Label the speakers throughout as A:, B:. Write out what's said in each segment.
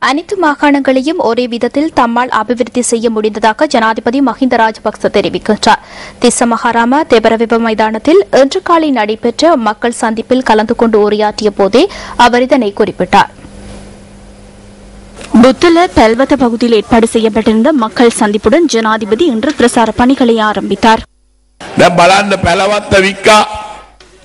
A: அனைத்து மாகாணங்களையும் ஒரே விதத்தில் தம்மால் அபிவிருத்தி செய்ய முடிந்ததாக ஜனாதிபதி மஹிந்த ராஜபக்ச தெரிவிக்கின்றார். திசமஹாராம தெபரவிப மைதானத்தில் இன்று காலை நடைபெற்ற மக்கள் சந்திப்பில் கலந்து கொண்டு உரையாற்றிய போதே அவர் இதனை குறிப்பிட்டார். புத்தள பெல்வத்த பகுதியில் ஏற்பாடு செய்யப்பட்டிருந்த மக்கள் சந்திப்புடன் ஜனாதிபதி இன்று பிரசார பணிகளை ஆரம்பித்தார்.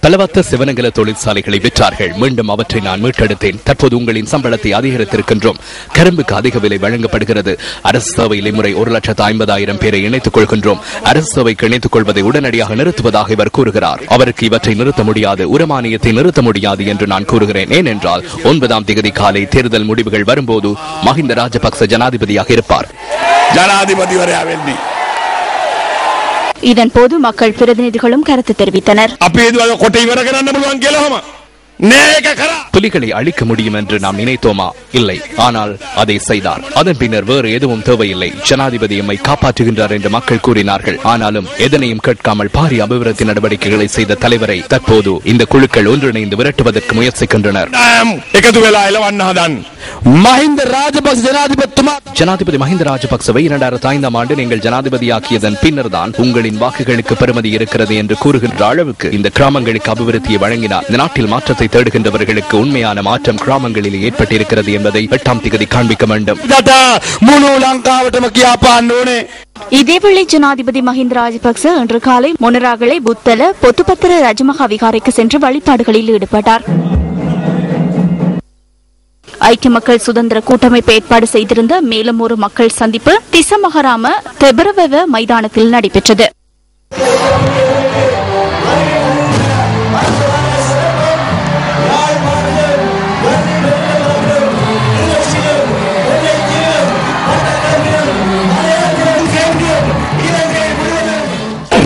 B: பலவத்த சிவனங்கல தொழிற்சாலைகளை விற்றார்கள். மீண்டும் அவற்றை நான் மீட்டெடுத்தேன். தற்போது உங்களின் சம்பளத்தை அதிகரித்திருக்கின்றோம். கரும்புக்கு அதிக விலை வழங்கப்படுகிறது. அரசு சேவையில் முறை 1,50,000 பேரை இணைத்துக் கொள்கின்றோம். அரசு சேவைக்கு இணைத்துக் கொள்வதை உடனடியாக நிறுத்துவதாக இவர் கூறுகிறார். அவருக்கு இவற்றை நிறுத்த முடியாது, உரமானியத்தை நிறுத்த முடியாது என்று நான் கூறுகிறேன். ஏனென்றால் 9ஆம் தேதி காலை தேர்தல் முடிவுகள் வரும்போது மஹிந்த ராஜபக்ச ஜனாதிபதியாக இருப்பார்.
C: ஜனாதிபதி
A: இதன்போது மக்கள் பிரதிநிதிகளும் கருத்து தெரிவித்தனர்.
B: புலிகளை அழிக்க முடியும் என்று நாம் நினைத்தோமா? இல்லை. ஆனால் அதை செய்தார். அதன் பின்னர் வேறு எதுவும் தேவையில்லை. ஜனாதிபதி எம்மை காப்பாற்றுகின்றார் என்று மக்கள் கூறினார்கள். ஆனாலும் எதனையும் கேட்காமல் பாரிய அபிவிருத்தி நடவடிக்கைகளை செய்த தலைவரை தற்போது இந்த குழுக்கள் ஒன்றிணைந்து விரட்டுவதற்கு முயற்சிக்கின்றனர். ஜனாதிபதி மஹிந்த ராஜபக்சவை 2005ஆம் ஆண்டு நீங்கள் ஜனாதிபதியாக்கியதன் பின்னர் தான் உங்களின் வாக்குகளுக்கு பெறுமதி இருக்கிறது என்று கூறுகின்ற அளவுக்கு இந்த கிராமங்களுக்கு அபிவிருத்தியை வழங்கினார். இந்த நாட்டில் மாற்றத்தை தேடுகின்றவர்களுக்கு உண்மையான மாற்றம் கிராமங்களில் ஏற்பட்டிருக்கிறது என்பதை 8ஆம் தேதி காண்பிக்க வேண்டும்.
A: இதேவேளை ஜனாதிபதி மஹிந்த ராஜபக்ச இன்று காலை மொனராகலை புத்தள பொத்துப்பத்திர ரஜமகா விகாரைக்கு சென்று வழிபாடுகளில் ஈடுபட்டார். ஐக்கிய மக்கள் சுதந்திர கூட்டமைப்பு ஏற்பாடு செய்திருந்த மேலும் ஒரு மக்கள் சந்திப்பு திசமஹராம தெபரவெவ மைதானத்தில் நடைபெற்றது.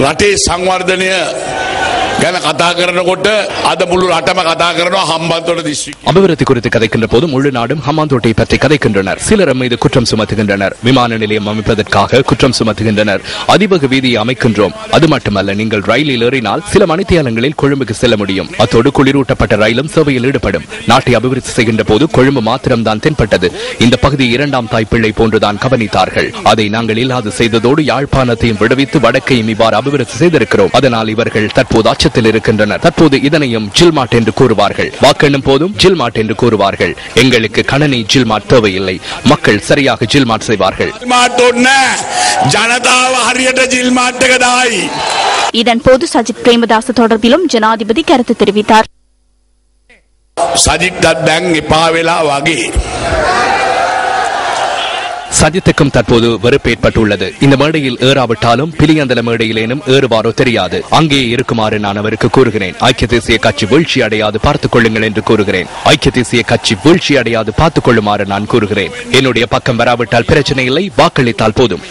C: රටේ සංවර්ධනය ගැන කතා කරනකොට අද මුළු රටම කතා කරනවා හම්බන්තොට දිස්ත්‍රික්කය.
B: அபிவிருத்தி குறித்து கதைக்கின்ற போது முழு நாடும் ஹம்பாந்தோட்டை பற்றி கதைக்கின்றனர். சிலர் மீது குற்றம் சுமத்துகின்றனர். விமான நிலையம் அமைப்பதற்காக குற்றம் சுமத்துகின்றனர். அதிவேக வீதியை அமைக்கின்றோம். அது மட்டுமல்ல, நீங்கள் ரயிலில் ஏறினால் சில மணித்தியாலங்களில் கொழும்புக்கு செல்ல முடியும். அத்தோடு குளிரூட்டப்பட்ட ரயிலும் சேவையில் ஈடுபடும். நாட்டை அபிவிருத்தி செய்கின்ற போது கொழும்பு மாத்திரம்தான் தென்பட்டது. இந்த பகுதியை 2ஆம் தாய் பிள்ளை போன்றுதான் கவனித்தார்கள். அதை நாங்கள் இல்லாது செய்ததோடு யாழ்ப்பாணத்தையும் விடுவித்து வடக்கையும் இவ்வாறு அபிவிருத்தி செய்திருக்கிறோம். அதனால் இவர்கள் தற்போது அச்சத்தில் இருக்கின்றனர். தற்போது இதனையும் ஜில்மாட் என்று கூறுவார்கள். வாக்கெண்ணும் போதும் ஜில்மாட் என்று கூறுவார்கள். எங்களுக்கு கணனி ஜில்மாட் தேவையில்லை. மக்கள் சரியாக ஜில்மாட் செய்வார்கள்.
A: இதன்போது சஜித் பிரேமதாச தொடர்பிலும் ஜனாதிபதி கருத்து தெரிவித்தார்.
B: சஜித்துக்கும் தற்போது வெறுப்பு ஏற்பட்டுள்ளது. இந்த மேடையில் ஏறாவிட்டாலும் பிலியந்தல மேடையிலேனும் ஏறுவாரோ தெரியாது. அங்கேயே இருக்குமாறு நான் அவருக்கு கூறுகிறேன். ஐக்கிய தேசிய கட்சி வீழ்ச்சி அடையாது பார்த்துக் கொள்ளுங்கள் என்று கூறுகிறேன். ஐக்கிய தேசிய கட்சி வீழ்ச்சி அடையாது பார்த்துக் கொள்ளுமாறு நான் கூறுகிறேன். என்னுடைய பக்கம் வராவிட்டால் பிரச்சனை இல்லை, வாக்களித்தால் போதும்.